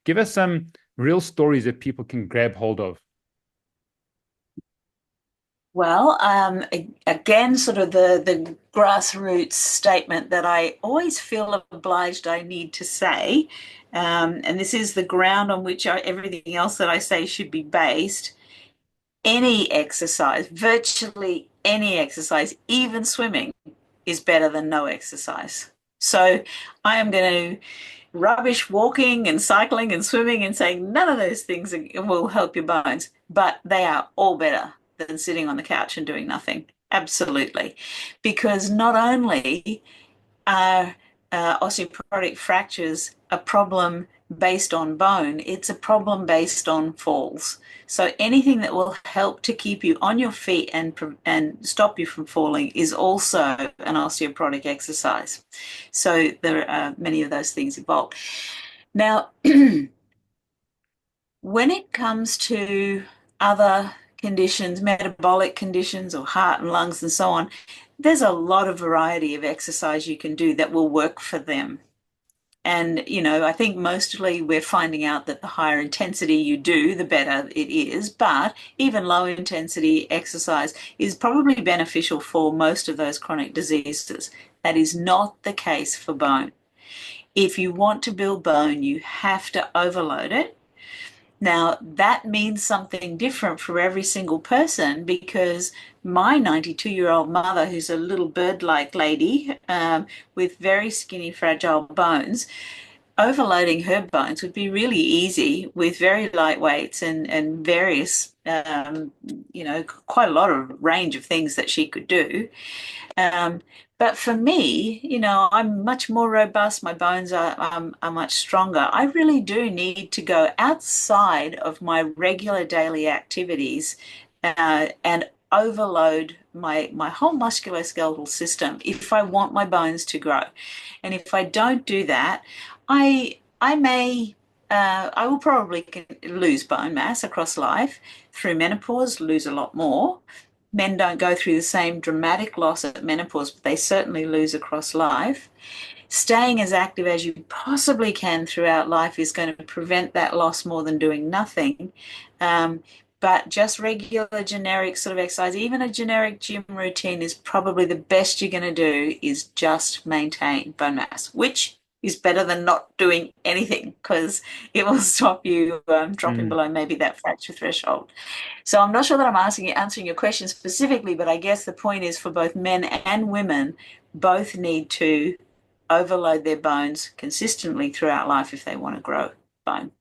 Give us some real stories that people can grab hold of. Well, again, sort of the grassroots statement that I always feel obliged I need to say, and this is the ground on which everything else that I say should be based. Any exercise, virtually any exercise, even swimming, is better than no exercise. So I am going to rubbish walking and cycling and swimming and saying none of those things will help your bones, but they are all better than sitting on the couch and doing nothing. Absolutely. Because not only are osteoporotic fractures a problem based on bone, it's a problem based on falls. So anything that will help to keep you on your feet and stop you from falling is also an osteoporotic exercise. So there are many of those things involved. Now, when it comes to other conditions, metabolic conditions or heart and lungs and so on, there's a lot of variety of exercise you can do that will work for them. And, I think mostly we're finding out that the higher intensity you do, the better it is. But even low intensity exercise is probably beneficial for most of those chronic diseases. That is not the case for bone. If you want to build bone, you have to overload it. Now, that means something different for every single person because my 92-year-old mother, who's a little bird-like lady with very skinny, fragile bones, overloading her bones would be really easy with very light weights and various, quite a lot of range of things that she could do. Um, but for me, I'm much more robust. My bones are much stronger. I really do need to go outside of my regular daily activities and overload my whole musculoskeletal system if I want my bones to grow. And if I don't do that, I may I will probably lose bone mass across life. Through menopause, lose a lot more. Men don't go through the same dramatic loss at menopause, but they certainly lose across life. Staying as active as you possibly can throughout life is going to prevent that loss more than doing nothing. But just regular generic sort of exercise, even a generic gym routine is probably the best you're going to do is just maintain bone mass, which is better than not doing anything because it will stop you dropping Mm. below maybe that fracture threshold. So I'm not sure that I'm answering your question specifically, but I guess the point is for both men and women, both need to overload their bones consistently throughout life if they want to grow bone.